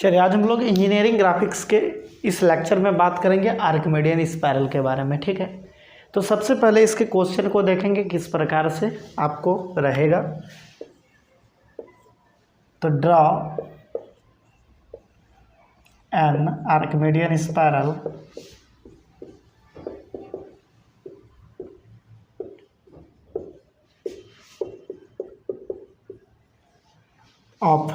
चलिए आज हम लोग इंजीनियरिंग ग्राफिक्स के इस लेक्चर में बात करेंगे आर्किमिडियन स्पायरल के बारे में। ठीक है, तो सबसे पहले इसके क्वेश्चन को देखेंगे किस प्रकार से आपको रहेगा। तो draw an Archimedean spiral of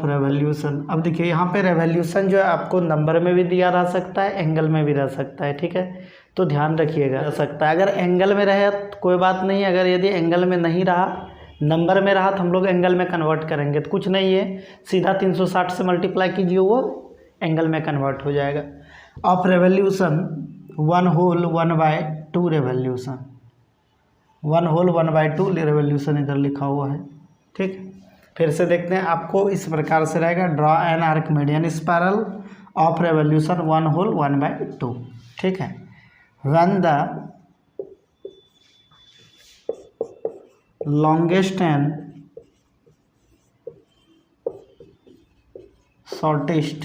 revolution. अब देखिए यहाँ पे रेवोल्यूशन जो है आपको नंबर में भी दिया रह सकता है, एंगल में भी रह सकता है। ठीक है, तो ध्यान रखिएगा। रह सकता है अगर एंगल में रहे तो कोई बात नहीं, अगर यदि एंगल में नहीं रहा, नंबर में रहा तो हम लोग एंगल में कन्वर्ट करेंगे। तो कुछ नहीं है, सीधा 360 से मल्टीप्लाई कीजिए, वो एंगल में कन्वर्ट हो जाएगा। ऑफ रेवोल्यूशन 1/2 रेवोल्यूशन, 1/2 रेवोल्यूशन इधर लिखा हुआ है। ठीक, फिर से देखते हैं, आपको इस प्रकार से रहेगा। Draw an Archimedean spiral of revolution 1/2। ठीक है, when the longest and shortest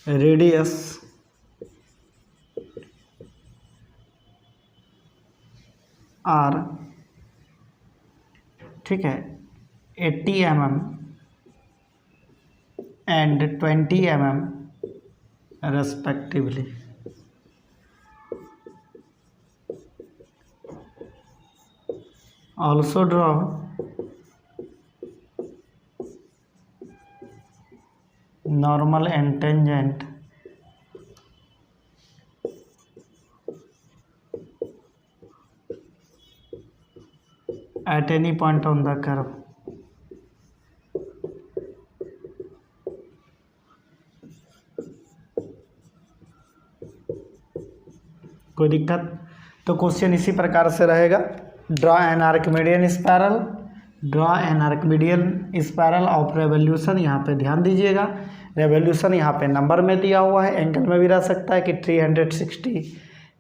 radius are, ठीक है, 80 mm and 20 mm respectively. Also draw normal and tangent at any point on the curve। कोई दिक्कत? तो क्वेश्चन इसी प्रकार से रहेगा। Draw an Archimedean spiral, draw an Archimedean spiral of revolution. यहाँ पे ध्यान दीजिएगा, रेवोल्यूशन यहाँ पे नंबर में दिया हुआ है, एंगल में भी रह सकता है कि 360,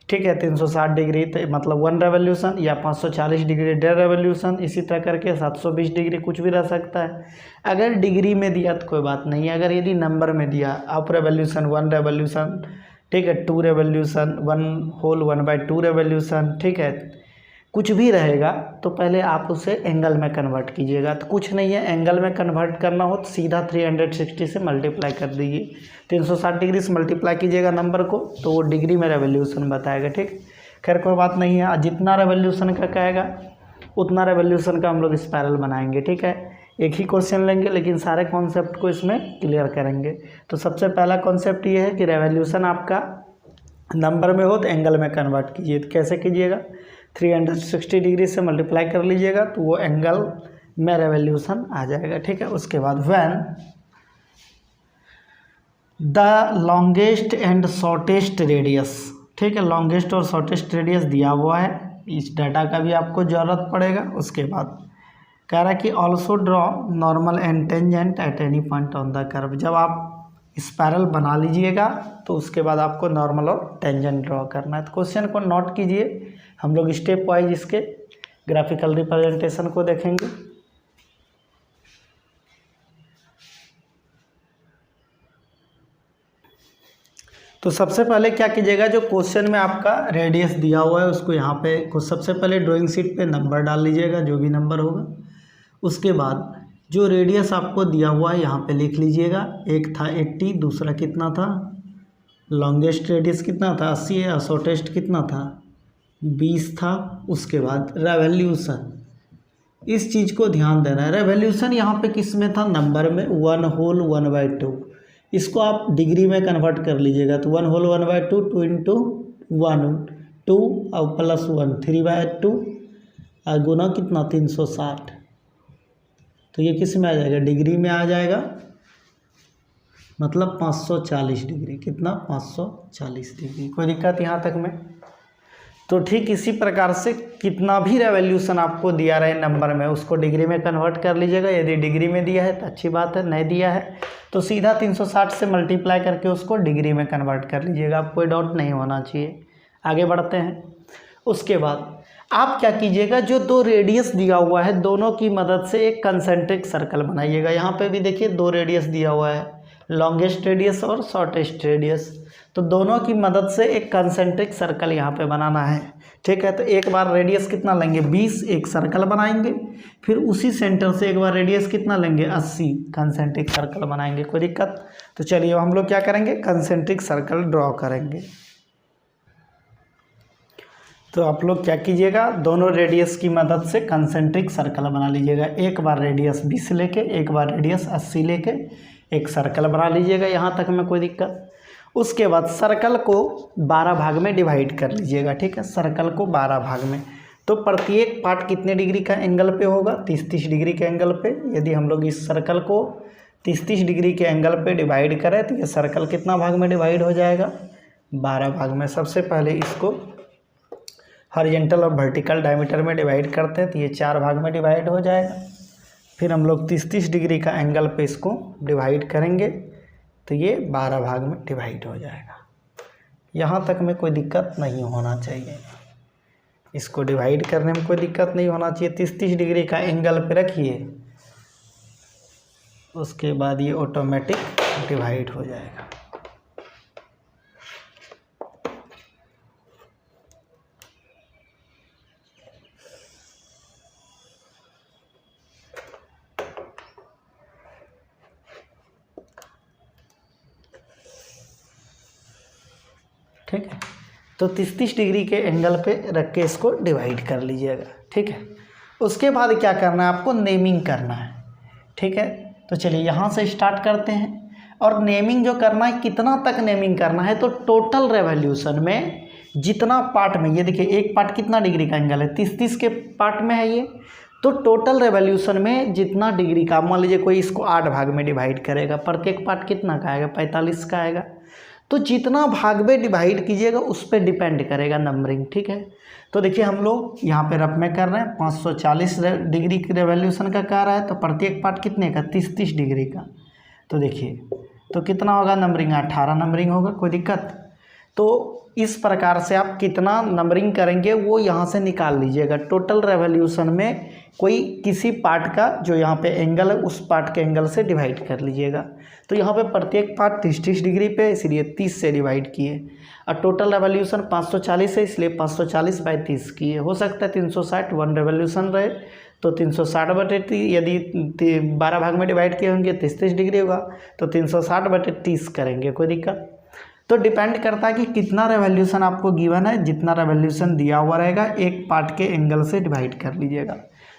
ठीक है, 360 डिग्री मतलब 1 रेवोल्यूशन, या 540 डिग्री 1.5 रेवोल्यूशन, इसी तरह करके 720 डिग्री कुछ भी रह सकता है। अगर डिग्री में दिया तो कोई बात नहीं है, अगर यदि नंबर में दिया, ऑफ रेवोल्यूशन 1 रेवोल्यूशन, ठीक है, 2 रेवोल्यूशन, 1/2 रेवोल्यूशन, ठीक है, कुछ भी रहेगा तो पहले आप उसे एंगल में कन्वर्ट कीजिएगा। तो कुछ नहीं है, एंगल में कन्वर्ट करना हो तो सीधा 360 से मल्टीप्लाई कर दीजिए, 360 डिग्री से मल्टीप्लाई कीजिएगा नंबर को, तो वो डिग्री में रेवोल्यूशन बताएगा। ठीक, खैर कोई बात नहीं है, जितना रेवोल्यूशन का कहेगा उतना रेवोल्यूशन का हम लोग स्पायरल बनाएंगे। ठीक है, एक ही क्वेश्चन लेंगे लेकिन सारे कॉन्सेप्ट को इसमें क्लियर करेंगे। तो सबसे पहला कॉन्सेप्ट ये है कि रेवोल्यूशन आपका नंबर में हो तो एंगल में कन्वर्ट कीजिए। तो कैसे कीजिएगा, 360 डिग्री से मल्टीप्लाई कर लीजिएगा तो वो एंगल में रेवोल्यूशन आ जाएगा। ठीक है, उसके बाद when the longest and shortest radius, ठीक है, लॉन्गेस्ट और शॉर्टेस्ट रेडियस दिया हुआ है, इस डाटा का भी आपको ज़रूरत पड़ेगा। उसके बाद कह रहा है कि also draw normal and tangent at any point on the curve. जब आप स्पायरल बना लीजिएगा तो उसके बाद आपको नॉर्मल और टेंजेंट ड्रॉ करना है। तो क्वेश्चन को नोट कीजिए, हम लोग स्टेप वाइज इसके ग्राफिकल रिप्रेजेंटेशन को देखेंगे। तो सबसे पहले क्या कीजिएगा, जो क्वेश्चन में आपका रेडियस दिया हुआ है उसको यहाँ पे कुछ सबसे पहले ड्राइंग शीट पे नंबर डाल लीजिएगा, जो भी नंबर होगा। उसके बाद जो रेडियस आपको दिया हुआ है यहाँ पे लिख लीजिएगा। एक था 80, दूसरा कितना था, लॉन्गेस्ट रेडियस कितना था 80 है, और शॉर्टेस्ट कितना था 20 था। उसके बाद रेवोल्यूशन, इस चीज़ को ध्यान देना है। रेवोल्यूशन यहाँ पे किस में था, नंबर में, 1/2। इसको आप डिग्री में कन्वर्ट कर लीजिएगा। तो 1/2 2 × 1 2 और +1 3/2 और गुना कितना 360। तो ये किस में आ जाएगा, डिग्री में आ जाएगा, मतलब 540 डिग्री। कितना, 540 डिग्री। कोई दिक्कत यहाँ तक में? तो ठीक इसी प्रकार से कितना भी रेवोल्यूशन आपको दिया रहे नंबर में, उसको डिग्री में कन्वर्ट कर लीजिएगा। यदि डिग्री में दिया है तो अच्छी बात है, नहीं दिया है तो सीधा 360 से मल्टीप्लाई करके उसको डिग्री में कन्वर्ट कर लीजिएगा। आप कोई डाउट नहीं होना चाहिए। आगे बढ़ते हैं। उसके बाद आप क्या कीजिएगा, जो दो रेडियस दिया हुआ है दोनों की मदद से एक कंसेंट्रिक सर्कल बनाइएगा। यहाँ पे भी देखिए दो रेडियस दिया हुआ है, लॉन्गेस्ट रेडियस और शॉर्टेस्ट रेडियस, तो दोनों की मदद से एक कंसेंट्रिक सर्कल यहाँ पे बनाना है। ठीक है, तो एक बार रेडियस कितना लेंगे 20, एक सर्कल बनाएंगे, फिर उसी सेंटर से एक बार रेडियस कितना लेंगे 80, कंसेंट्रिक सर्कल बनाएंगे। कोई दिक्कत? तो चलिए हम लोग क्या करेंगे, कंसेंट्रिक सर्कल ड्रॉ करेंगे। तो आप लोग क्या कीजिएगा, दोनों रेडियस की मदद से कंसेंट्रिक सर्कल बना लीजिएगा। एक बार रेडियस 20 लेके, एक बार रेडियस 80 लेके एक सर्कल बना लीजिएगा, यहाँ तक में कोई दिक्कत। उसके बाद सर्कल को 12 भाग में डिवाइड कर लीजिएगा। ठीक है, सर्कल को 12 भाग में, तो प्रत्येक पार्ट कितने डिग्री का एंगल पे होगा, 30-30 डिग्री के एंगल पे। यदि हम लोग इस सर्कल को 30-30 डिग्री के एंगल पे डिवाइड करें तो ये सर्कल कितना भाग में डिवाइड हो जाएगा, 12 भाग में। सबसे पहले इसको हॉरिजॉन्टल और वर्टिकल डायमीटर में डिवाइड करते हैं तो ये 4 भाग में डिवाइड हो जाएगा। फिर हम लोग 30-30 डिग्री का एंगल पे इसको डिवाइड करेंगे तो ये 12 भाग में डिवाइड हो जाएगा। यहाँ तक में कोई दिक्कत नहीं होना चाहिए, इसको डिवाइड करने में कोई दिक्कत नहीं होना चाहिए। 30-30 डिग्री का एंगल पे रखिए, उसके बाद ये ऑटोमेटिक डिवाइड हो जाएगा। ठीक है, तो 30-30 डिग्री के एंगल पे रख के इसको डिवाइड कर लीजिएगा। ठीक है, उसके बाद क्या करना है, आपको नेमिंग करना है। ठीक है, तो चलिए यहाँ से स्टार्ट करते हैं। और नेमिंग जो करना है, कितना तक नेमिंग करना है, तो टोटल रेवोल्यूशन में जितना पार्ट में, ये देखिए एक पार्ट कितना डिग्री का एंगल है, 30-30 के पार्ट में है ये, तो टोटल रेवोल्यूशन में जितना डिग्री का, मान लीजिए कोई इसको 8 भाग में डिवाइड करेगा, प्रत्येक पार्ट कितना का आएगा, 45 का आएगा। तो जितना भाग में डिवाइड कीजिएगा उस पर डिपेंड करेगा नंबरिंग। ठीक है, तो देखिए हम लोग यहाँ पे रफ में कर रहे हैं, 540 डिग्री की रेवोल्यूशन का कह रहा है, तो प्रत्येक पार्ट कितने का, 30-30 डिग्री का। तो देखिए तो कितना होगा नंबरिंग, 18 नंबरिंग होगा। कोई दिक्कत? तो इस प्रकार से आप कितना नंबरिंग करेंगे वो यहाँ से निकाल लीजिएगा। टोटल रेवोल्यूशन में कोई किसी पार्ट का जो यहाँ पे एंगल है उस पार्ट के एंगल से डिवाइड कर लीजिएगा। तो यहाँ पे प्रत्येक पार्ट 30-30 डिग्री पे, इसलिए 30 से डिवाइड किए, और टोटल रेवोल्यूशन 540 है इसलिए 540/30 किए। हो सकता है 360 1 रेवोल्यूशन रहे तो 360/30, यदि 12 भाग में डिवाइड किए होंगे 30-30 डिग्री होगा तो 360/30 करेंगे। कोई दिक्कत? तो डिपेंड करता है कि कितना रेवोल्यूशन आपको गिवन है, जितना रेवोल्यूशन दिया हुआ रहेगा एक पार्ट के एंगल से डिवाइड कर लीजिएगा।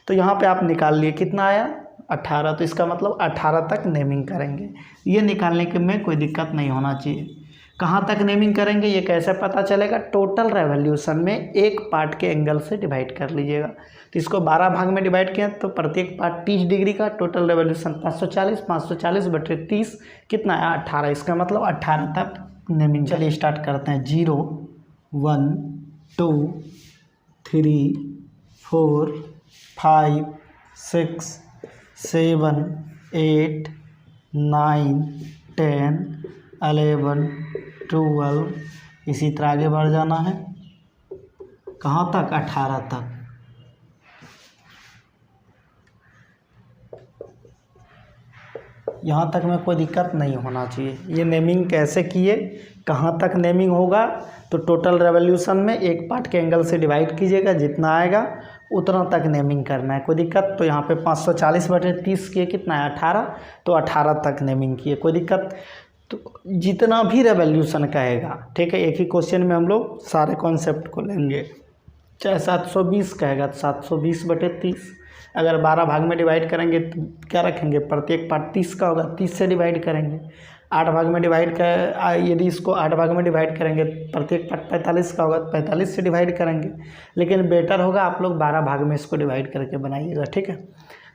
तो यहाँ पे आप निकाल लिए कितना आया 18, तो इसका मतलब 18 तक नेमिंग करेंगे। ये निकालने के में कोई दिक्कत नहीं होना चाहिए। कहाँ तक नेमिंग करेंगे ये कैसे पता चलेगा, टोटल रेवोल्यूशन में एक पार्ट के एंगल से डिवाइड कर लीजिएगा। तो इसको 12 भाग में डिवाइड किया तो प्रत्येक पार्ट 30 डिग्री का, टोटल रेवोल्यूशन 540/30 कितना है 18, इसका मतलब 18 तक नेमिंग। चलिए स्टार्ट करते हैं। 0 1 2 3 4 5 6 7 8 9 10 11 12, इसी तरह आगे बढ़ जाना है। कहाँ तक, 18 तक। यहाँ तक में कोई दिक्कत नहीं होना चाहिए। ये नेमिंग कैसे किए, कहाँ तक नेमिंग होगा, तो टोटल रेवोल्यूशन में एक पार्ट के एंगल से डिवाइड कीजिएगा, जितना आएगा उतना तक नेमिंग करना है। कोई दिक्कत? तो यहाँ पे 540/30 किए, कितना है 18, तो 18 तक नेमिंग किए। कोई दिक्कत? तो जितना भी रेवोल्यूशन कहेगा, ठीक है, एक ही क्वेश्चन में हम लोग सारे कॉन्सेप्ट को लेंगे। चाहे 720 कहेगा तो 720/30, अगर 12 भाग में डिवाइड करेंगे तो क्या रखेंगे, प्रत्येक पार्ट 30 का होगा, 30 से डिवाइड करेंगे। 8 भाग में डिवाइड कर, यदि इसको 8 भाग में डिवाइड करेंगे प्रत्येक पार्ट 45 का होगा, 45 से डिवाइड करेंगे। लेकिन बेटर होगा आप लोग 12 भाग में इसको डिवाइड करके बनाइएगा। ठीक है,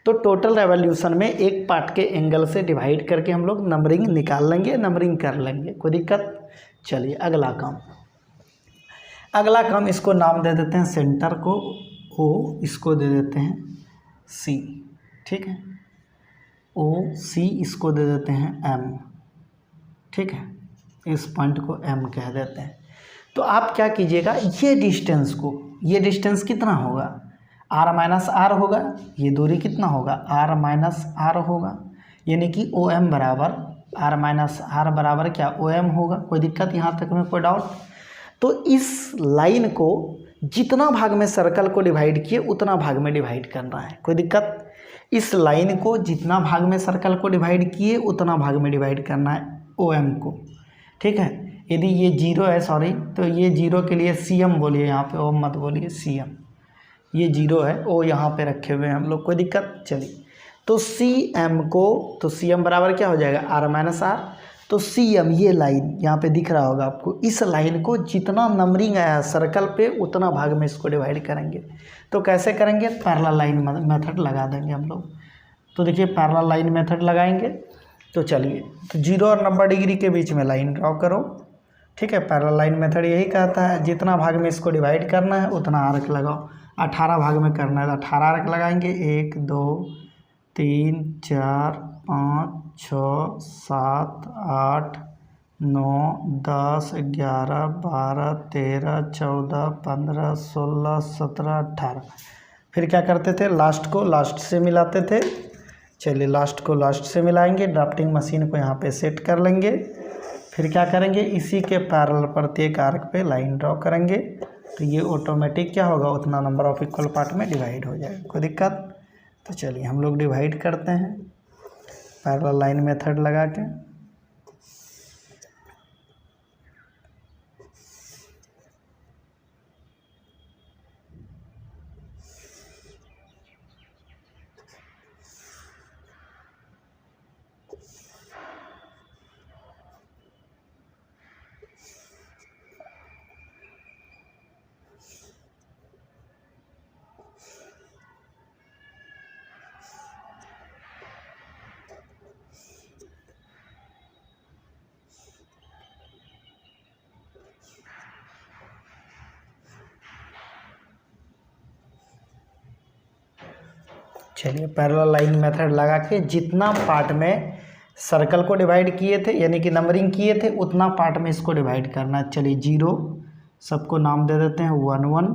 तो टोटल रेवोल्यूशन में एक पार्ट के एंगल से डिवाइड करके हम लोग नंबरिंग निकाल लेंगे, नंबरिंग कर लेंगे। कोई दिक्कत? चलिए अगला काम इसको नाम दे देते हैं, सेंटर को O, इसको दे देते हैं C। ठीक है, OC इसको दे देते हैं M। ठीक है, इस पॉइंट को M कह देते हैं। तो आप क्या कीजिएगा, ये डिस्टेंस को ये डिस्टेंस कितना होगा, आर माइनस आर होगा, ये दूरी कितना होगा, आर माइनस आर होगा, यानी कि ओ एम बराबर आर माइनस आर बराबर क्या, ओ एम होगा। कोई दिक्कत यहाँ तक में, कोई डाउट? तो इस लाइन को जितना भाग में सर्कल को डिवाइड किए उतना भाग में डिवाइड करना है। कोई दिक्कत? इस लाइन को जितना भाग में सर्कल को डिवाइड किए उतना भाग में डिवाइड करना है ओ एम को, ठीक है। यदि ये जीरो है, सॉरी, तो ये जीरो के लिए सी एम बोलिए, यहाँ पे ओ मत बोलिए, सी एम। ये जीरो है, ओ यहाँ पे रखे हुए हैं हम लोग। कोई दिक्कत? चलिए, तो सी एम को, तो सी एम बराबर क्या हो जाएगा, आर माइनस आर। तो सी एम, ये लाइन यहाँ पे दिख रहा होगा आपको, इस लाइन को जितना नंबरिंग आया सर्कल पे उतना भाग में इसको डिवाइड करेंगे। तो कैसे करेंगे, पैरेलल लाइन मेथड लगा देंगे हम लोग। तो देखिए पैरेलल लाइन मेथड लगाएंगे। तो चलिए, तो 0 और 90 डिग्री के बीच में लाइन ड्रॉ करो, ठीक है। पैरेलल लाइन मेथड यही कहता है जितना भाग में इसको डिवाइड करना है उतना आर्क लगाओ। 18 भाग में करना है तो 18 आर्क लगाएंगे, 1 2 3 4 5 6 7 8 9 10 11 12 13 14 15 16 17 18। फिर क्या करते थे, लास्ट को लास्ट से मिलाते थे। चलिए, लास्ट को लास्ट से मिलाएंगे, ड्राफ्टिंग मशीन को यहाँ पे सेट कर लेंगे। फिर क्या करेंगे, इसी के पैरेलल प्रत्येक आर्क पे लाइन ड्रॉ करेंगे। तो ये ऑटोमेटिक क्या होगा, उतना नंबर ऑफ इक्वल पार्ट में डिवाइड हो जाएगा। कोई दिक्कत? तो चलिए हम लोग डिवाइड करते हैं पैरेलल लाइन मेथड लगा के। चलिए, पैरेलल लाइन मेथड लगा के जितना पार्ट में सर्कल को डिवाइड किए थे, यानी कि नंबरिंग किए थे, उतना पार्ट में इसको डिवाइड करना है। चलिए, 0 सबको नाम दे देते हैं, 1 1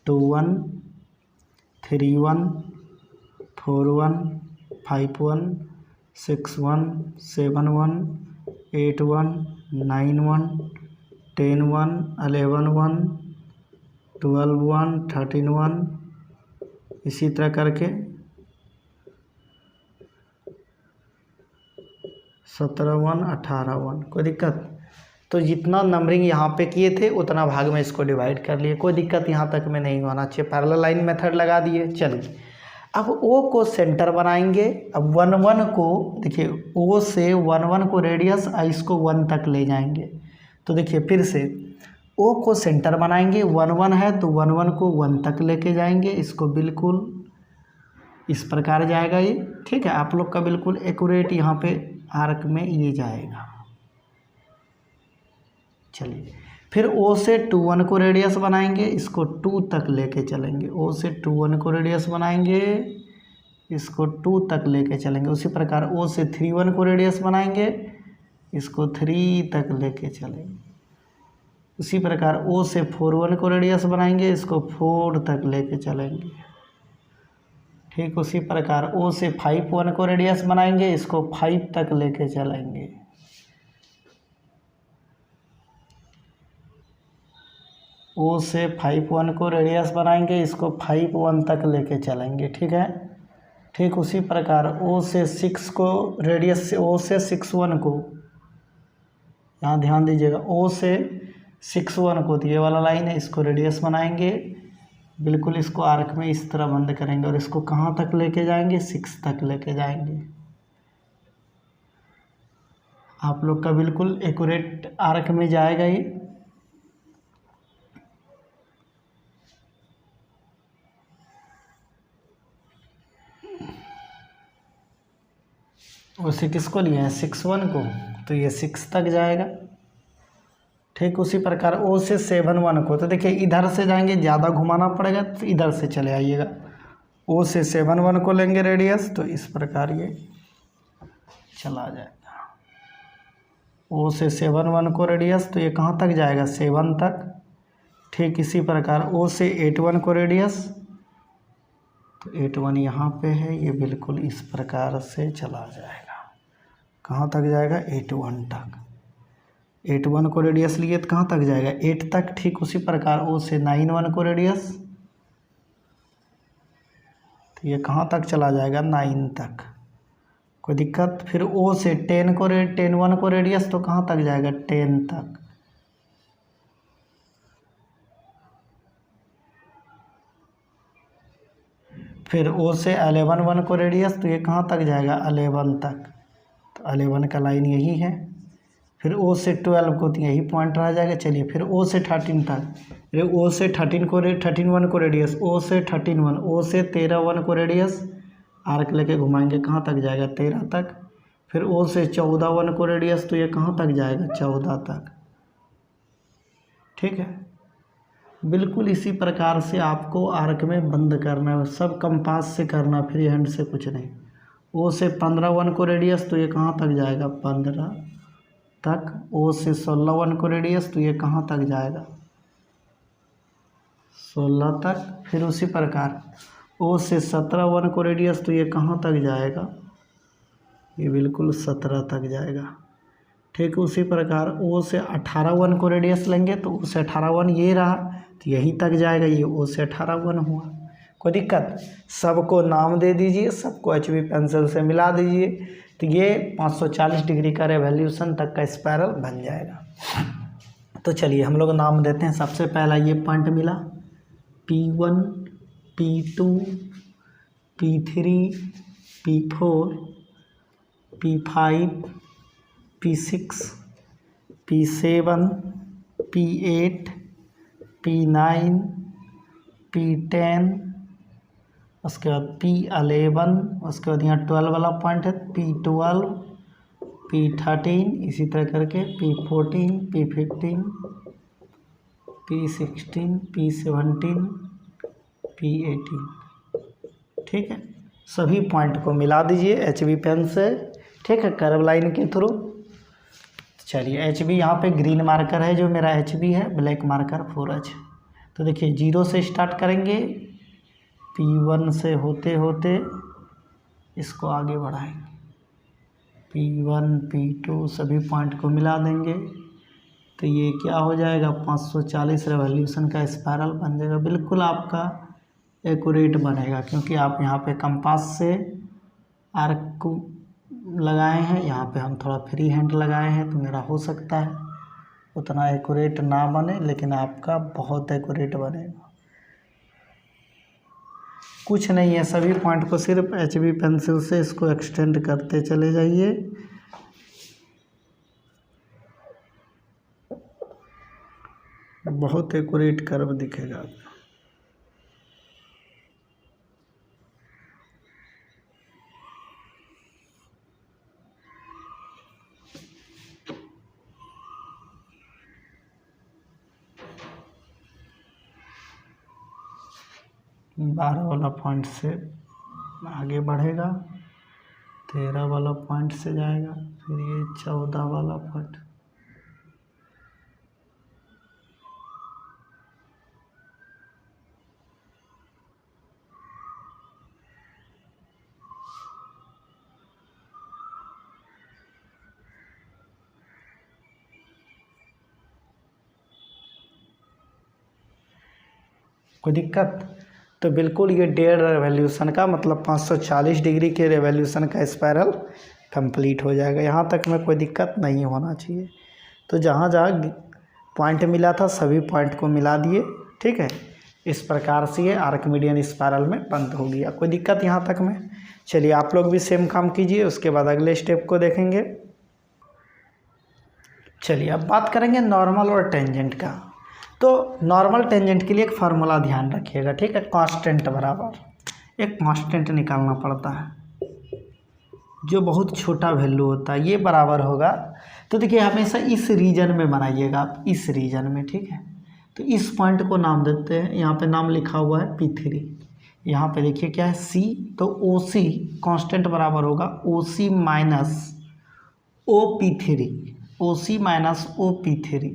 2 1 3 1 4 1 5 1 6 1 7 1 8 1 9 1 10 1 11 1 12 1 13 1, इसी तरह करके 17 1 18 1। कोई दिक्कत? तो जितना नंबरिंग यहाँ पे किए थे उतना भाग में इसको डिवाइड कर लिए। कोई दिक्कत यहाँ तक में नहीं होना चाहिए। पैरेलल लाइन मेथड लगा दिए। चलिए, अब ओ को सेंटर बनाएंगे। अब 1 1 को देखिए, ओ से 1 1 को रेडियस, इसको 1 तक ले जाएंगे। तो देखिए फिर से ओ को सेंटर बनाएंगे, 1 1 है तो 1 1 को 1 तक लेके जाएंगे। इसको बिल्कुल इस प्रकार जाएगा ये, ठीक है। आप लोग का बिल्कुल एक्यूरेट यहाँ पे आर्क में ये जाएगा। चलिए, फिर ओ से 2 1 को रेडियस बनाएंगे, इसको 2 तक लेके चलेंगे। ओ से 2 1 को रेडियस बनाएंगे, इसको 2 तक लेके चलेंगे। उसी प्रकार ओ से 3 1 को रेडियस बनाएंगे, इसको 3 तक लेके चलेंगे। उसी प्रकार ओ से 4 1 को रेडियस बनाएंगे, इसको 4 तक लेके चलेंगे। ठीक उसी प्रकार ओ से 5 1 को रेडियस बनाएंगे, इसको 5 तक लेके चलेंगे। ओ से 5 1 को रेडियस बनाएंगे, इसको 5 1 तक लेके चलेंगे। ठीक है। ठीक उसी प्रकार ओ से 6 को रेडियस से, ओ से 6 1 को, यहाँ ध्यान दीजिएगा, ओ से 6 1 को, तो ये वाला लाइन है, इसको रेडियस बनाएंगे। बिल्कुल इसको आर्क में इस तरह बंद करेंगे और इसको कहाँ तक लेके जाएंगे, 6 तक लेके जाएंगे। आप लोग का बिल्कुल एक्यूरेट आर्क में जाएगा ये। उसे किसको लिए हैं, 6 1 को, तो ये 6 तक जाएगा। ठीक उसी प्रकार ओ से 7 1 को, तो देखिए इधर से जाएंगे, ज़्यादा घुमाना पड़ेगा, तो इधर से चले आइएगा। ओ से 7 1 को लेंगे रेडियस, तो इस प्रकार ये चला जाएगा। ओ से 7 1 को रेडियस, तो ये कहाँ तक जाएगा, 7 तक। ठीक इसी प्रकार O से 8 1 को रेडियस, तो 8 1 यहाँ पे है, ये बिल्कुल इस प्रकार से चला जाएगा। कहाँ तक जाएगा? 8 1 तक। 8 1 को रेडियस लिए तो कहाँ तक जाएगा? 8 तक। ठीक उसी प्रकार O से 9 1 को रेडियस, तो ये कहाँ तक चला जाएगा? 9 तक। कोई दिक्कत? फिर O से 10 1 को रेडियस, तो कहाँ तक जाएगा? 10 तक। फिर O से 11 1 को रेडियस, तो ये कहाँ तक जाएगा? 11 तक। तो 11 का लाइन यही है। फिर O से 12 को, तो यही पॉइंट रह जाएगा। चलिए फिर O से 13 तक, O से 13 1 को रेडियस, O से 13 1, O से 13 1 को रेडियस, आर्क लेके घुमाएंगे, कहाँ तक जाएगा? 13 तक। फिर O से 14 1 को रेडियस, तो ये कहाँ तक जाएगा? 14 तक। ठीक है, बिल्कुल इसी प्रकार से आपको आर्क में बंद करना है, सब कंपास से करना, फ्री हैंड से कुछ नहीं। O से 15 1 को रेडियस, तो ये कहाँ तक जाएगा? 15 तक। O से 16 1 को रेडियस, तो ये कहाँ तक जाएगा? 16 तक। फिर उसी प्रकार O से 17 1 को रेडियस, तो ये कहाँ तक जाएगा? ये बिल्कुल 17 तक जाएगा। ठीक उसी प्रकार O से 18 1 को रेडियस लेंगे, तो O से 18 1 ये रहा, तो यहीं तक जाएगा। ये O से 18 1 हुआ। कोई दिक्कत? सबको नाम दे दीजिए, सबको HB पेंसिल से मिला दीजिए, तो ये 540 डिग्री का रेवोल्यूशन तक का स्पायरल बन जाएगा। तो चलिए हम लोग नाम देते हैं। सबसे पहला ये पॉइंट मिला, P1 P2 P3 P4 P5 P6 P7 P8 P9 P10, उसके बाद P11, उसके बाद यहाँ 12 वाला पॉइंट है, P12 P13, इसी तरह करके P14 P15 P16 P17 P18। ठीक है, सभी पॉइंट को मिला दीजिए HB पेन से। ठीक है, कर्व लाइन के थ्रू। चलिए HB यहाँ पे ग्रीन मार्कर है जो मेरा HB है, ब्लैक मार्कर 4H। तो देखिए 0 से स्टार्ट करेंगे, P1 से होते होते इसको आगे बढ़ाएंगे, P1 P2 सभी पॉइंट को मिला देंगे, तो ये क्या हो जाएगा? 540 रेवोल्यूशन का स्पायरल बन जाएगा। बिल्कुल आपका एक्यूरेट बनेगा, क्योंकि आप यहाँ पे कंपास से आर्क को लगाए हैं, यहाँ पे हम थोड़ा फ्री हैंड लगाए हैं, तो मेरा हो सकता है उतना एक्यूरेट ना बने, लेकिन आपका बहुत एक्यूरेट बनेगा। कुछ नहीं है, सभी पॉइंट को सिर्फ HB पेंसिल से इसको एक्सटेंड करते चले जाइए। बहुत एक्यूरेट कर्व दिखेगा। बारह वाला पॉइंट से आगे बढ़ेगा, 13 वाला पॉइंट से जाएगा, फिर ये 14 वाला पॉइंट। कोई दिक्कत? तो बिल्कुल ये 1.5 रेवोल्यूशन का मतलब 540 डिग्री के रेवोल्यूशन का स्पायरल कंप्लीट हो जाएगा। यहाँ तक में कोई दिक्कत नहीं होना चाहिए। तो जहाँ जहाँ पॉइंट मिला था सभी पॉइंट को मिला दिए। ठीक है, इस प्रकार से ये आर्किमिडियन स्पायरल में बंद हो गया। कोई दिक्कत यहाँ तक में? चलिए आप लोग भी सेम काम कीजिए, उसके बाद अगले स्टेप को देखेंगे। चलिए अब बात करेंगे नॉर्मल और टेंजेंट का। तो नॉर्मल टेंजेंट के लिए एक फार्मूला ध्यान रखिएगा। ठीक है, कांस्टेंट बराबर एक कांस्टेंट निकालना पड़ता है जो बहुत छोटा वैल्यू होता है, ये बराबर होगा। तो देखिए हमेशा इस रीजन में बनाइएगा आप, इस रीजन में। ठीक है, तो इस पॉइंट को नाम देते हैं, यहाँ पे नाम लिखा हुआ है P3। यहाँ पे देखिए क्या है C, तो OC कांस्टेंट बराबर होगा OC minus OP3, OC minus OP3।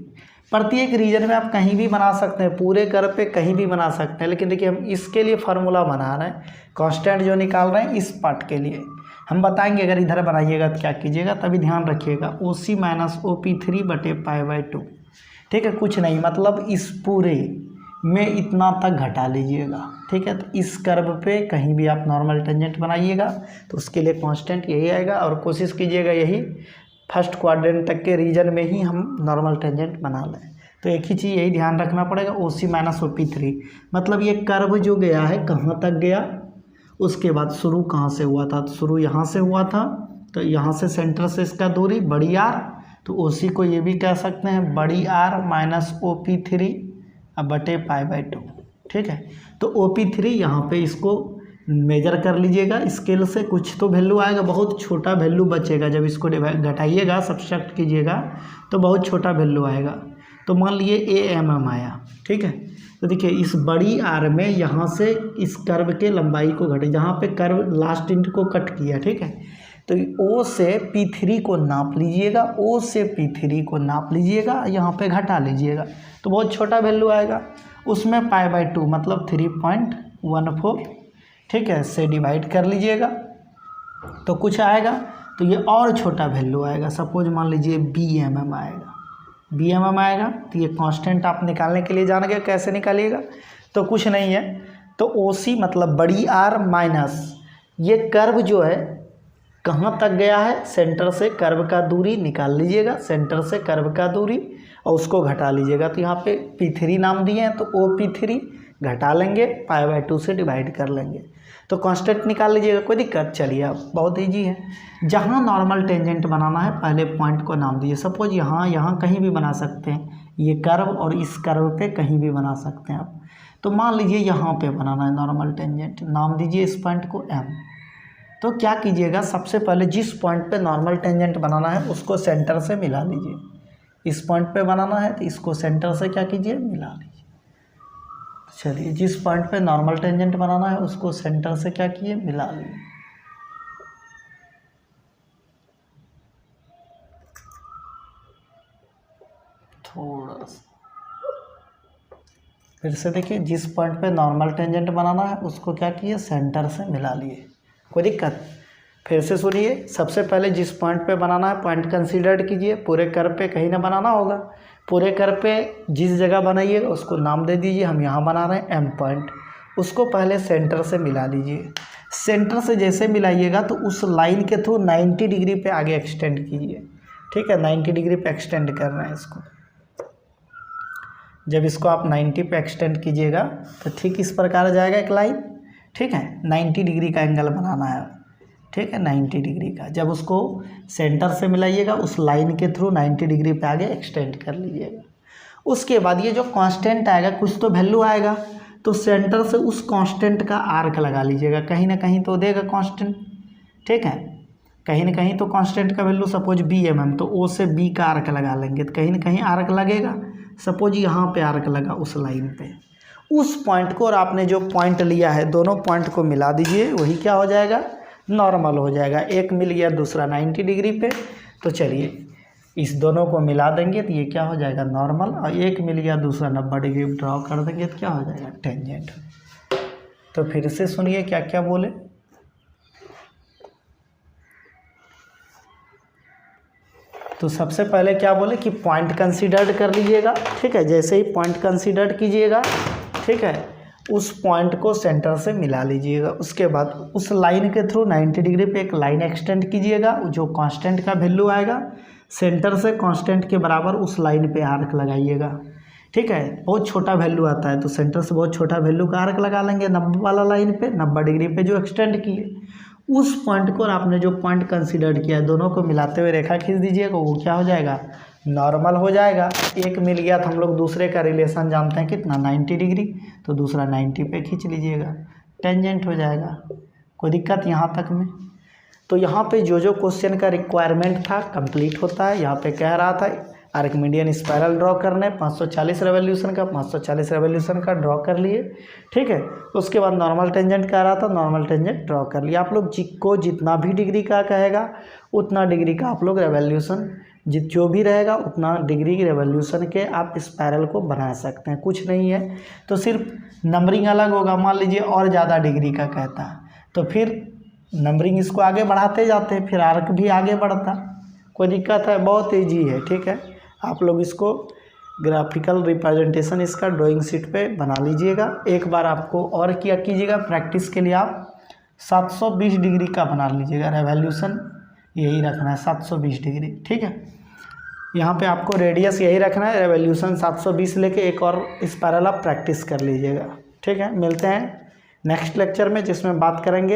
प्रत्येक रीजन में आप कहीं भी बना सकते हैं, पूरे कर्व पे कहीं भी बना सकते हैं, लेकिन देखिए हम इसके लिए फार्मूला बना रहे हैं, कांस्टेंट जो निकाल रहे हैं इस पार्ट के लिए हम बताएंगे। अगर इधर बनाइएगा तो क्या कीजिएगा, तभी ध्यान रखिएगा, OC माइनस OP3 बटे π/2, ठीक है। कुछ नहीं, मतलब इस पूरे में इतना तक घटा लीजिएगा, ठीक है। तो इस कर्व पे कहीं भी आप नॉर्मल टेंजेंट बनाइएगा तो उसके लिए कांस्टेंट यही आएगा, और कोशिश कीजिएगा यही फर्स्ट क्वाड्रेंट तक के रीजन में ही हम नॉर्मल टेंजेंट बना लें। तो एक ही चीज़ यही ध्यान रखना पड़ेगा, OC माइनस OP3, मतलब ये कर्व जो गया है कहाँ तक गया, उसके बाद शुरू कहाँ से हुआ था, तो शुरू यहाँ से हुआ था, तो यहाँ से सेंटर से इसका दूरी बड़ी R, तो OC को ये भी कह सकते हैं बड़ी R माइनस OP3 बटे π/2, ठीक है। तो OP3 यहाँ पे इसको मेजर कर लीजिएगा स्केल से, कुछ तो वैल्यू आएगा, बहुत छोटा वैल्यू बचेगा, जब इसको घटाइएगा सब्सट्रैक्ट कीजिएगा तो बहुत छोटा वैल्यू आएगा। तो मान लिए AMM आया, ठीक है। तो देखिए इस बड़ी R में यहाँ से इस कर्व के लंबाई को घटे, जहाँ पे कर्व लास्ट इंट को कट किया, ठीक है। तो O से P3 को नाप लीजिएगा, O से P3 को नाप लीजिएगा, यहाँ पे घटा लीजिएगा तो बहुत छोटा वैल्यू आएगा, उसमें π/2 मतलब 3.14, ठीक है, से डिवाइड कर लीजिएगा तो कुछ आएगा, तो ये और छोटा वैल्यू आएगा, सपोज मान लीजिए BMM आएगा, BMM आएगा। तो ये कांस्टेंट आप निकालने के लिए जान गए कैसे निकालिएगा, तो कुछ नहीं है, तो OC मतलब बड़ी R माइनस ये कर्व जो है कहाँ तक गया है, सेंटर से कर्व का दूरी निकाल लीजिएगा, सेंटर से कर्व का दूरी और उसको घटा लीजिएगा। तो यहाँ पे P3 नाम दिए हैं तो OP3 घटा लेंगे, π/2 से डिवाइड कर लेंगे, तो कांस्टेंट निकाल लीजिएगा, कोई दिक्कत। चलिए अब बहुत ईजी है, जहाँ नॉर्मल टेंजेंट बनाना है पहले पॉइंट को नाम दीजिए, सपोज यहाँ कहीं भी बना सकते हैं, ये कर्व और इस कर्व पे कहीं भी बना सकते हैं आप। तो मान लीजिए यहाँ पे बनाना है नॉर्मल टेंजेंट, नाम दीजिए इस पॉइंट को M। तो क्या कीजिएगा, सबसे पहले जिस पॉइंट पे नॉर्मल टेंजेंट बनाना है उसको सेंटर से मिला लीजिए, इस पॉइंट पे बनाना है तो इसको सेंटर से क्या कीजिए, मिला लीजिए। चलिए जिस पॉइंट पे नॉर्मल टेंजेंट बनाना है उसको सेंटर से क्या किए, मिला लीजिए। थोड़ा सा फिर से देखिए, जिस पॉइंट पे नॉर्मल टेंजेंट बनाना है उसको क्या किए, सेंटर से मिला लिए, कोई दिक्कत। फिर से सुनिए, सबसे पहले जिस पॉइंट पे बनाना है पॉइंट कंसीडर कीजिए, पूरे कर्व पे कहीं ना बनाना होगा, पूरे कर्व पे जिस जगह बनाइएगा उसको नाम दे दीजिए, हम यहाँ बना रहे हैं M पॉइंट, उसको पहले सेंटर से मिला लीजिए। सेंटर से जैसे मिलाइएगा तो उस लाइन के थ्रू 90 डिग्री पे आगे एक्सटेंड कीजिए, ठीक है, 90 डिग्री पे एक्सटेंड कर रहे हैं इसको। जब इसको आप 90 पे एक्सटेंड कीजिएगा तो ठीक इस प्रकार जाएगा एक लाइन, ठीक है, 90 डिग्री का एंगल बनाना है, ठीक है, 90 डिग्री का। जब उसको सेंटर से मिलाइएगा उस लाइन के थ्रू 90 डिग्री पे आगे एक्सटेंड कर लीजिएगा। उसके बाद ये जो कांस्टेंट आएगा कुछ तो वैल्यू आएगा, तो सेंटर से उस कांस्टेंट का आर्क लगा लीजिएगा, कहीं ना कहीं तो देगा कांस्टेंट, ठीक है, कहीं ना कहीं तो कांस्टेंट का वैल्यू सपोज BMM, तो O से B का आर्क लगा लेंगे, तो कहीं ना कहीं आर्क लगेगा, सपोज यहाँ पे आर्क लगा उस लाइन पे, उस पॉइंट को और आपने जो पॉइंट लिया है दोनों पॉइंट को मिला दीजिए, वही क्या हो जाएगा, नॉर्मल हो जाएगा। एक मिल गया दूसरा 90 डिग्री पे, तो चलिए इस दोनों को मिला देंगे तो ये क्या हो जाएगा, नॉर्मल, और एक मिल गया दूसरा 90 डिग्री ड्रॉ कर देंगे तो क्या हो जाएगा, टेंजेंट। तो फिर से सुनिए क्या क्या बोले, तो सबसे पहले क्या बोले कि पॉइंट कंसीडर्ड कर लीजिएगा, ठीक है, जैसे ही पॉइंट कंसीडर्ड कीजिएगा, ठीक है, उस पॉइंट को सेंटर से मिला लीजिएगा। उसके बाद उस लाइन के थ्रू 90 डिग्री पे एक लाइन एक्सटेंड कीजिएगा, जो कांस्टेंट का वैल्यू आएगा सेंटर से कांस्टेंट के बराबर उस लाइन पे आर्क लगाइएगा, ठीक है, बहुत छोटा वैल्यू आता है तो सेंटर से बहुत छोटा वैल्यू का आर्क लगा लेंगे 90 वाला लाइन पे, 90 डिग्री पे जो एक्सटेंड किए उस पॉइंट को और आपने जो पॉइंट कंसीडर किया है दोनों को मिलाते हुए रेखा खींच दीजिएगा, वो क्या हो जाएगा, नॉर्मल हो जाएगा। एक मिल गया तो हम लोग दूसरे का रिलेशन जानते हैं कितना, 90 डिग्री, तो दूसरा 90 पे खींच लीजिएगा, टेंजेंट हो जाएगा, कोई दिक्कत यहाँ तक में। तो यहाँ पे जो जो क्वेश्चन का रिक्वायरमेंट था कंप्लीट होता है। यहाँ पे कह रहा था आर्किमिडियन स्पायरल ड्रॉ करने 540 रेवोल्यूशन का, 540 रेवोल्यूशन का ड्रॉ कर लिए, ठीक है। उसके बाद नॉर्मल टेंजेंट कह रहा था, नॉर्मल टेंजेंट ड्रॉ कर लिया। आप लोग को जितना भी डिग्री का कहेगा उतना डिग्री का आप लोग रेवोल्यूशन जो भी रहेगा उतना डिग्री की रेवोल्यूशन के आप स्पायरल को बना सकते हैं, कुछ नहीं है। तो सिर्फ नंबरिंग अलग होगा, मान लीजिए और ज़्यादा डिग्री का कहता है तो फिर नंबरिंग इसको आगे बढ़ाते जाते हैं, फिर आर्क भी आगे बढ़ता, कोई दिक्कत है, बहुत ईजी है। ठीक है, आप लोग इसको ग्राफिकल रिप्रेजेंटेशन इसका ड्राइंग शीट पे बना लीजिएगा। एक बार आपको और क्या कीजिएगा, प्रैक्टिस के लिए आप 720 डिग्री का बना लीजिएगा, रेवोल्यूशन यही रखना है 720 डिग्री। ठीक है, यहाँ पे आपको रेडियस यही रखना है, रेवोल्यूशन 720 लेके एक और स्पायरल आप प्रैक्टिस कर लीजिएगा। ठीक है, मिलते हैं नेक्स्ट लेक्चर में जिसमें बात करेंगे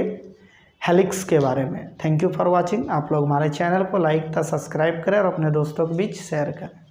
हेलिक्स के बारे में। Thank you for watching. आप लोग हमारे चैनल को लाइक तथा सब्सक्राइब करें और अपने दोस्तों के बीच शेयर करें।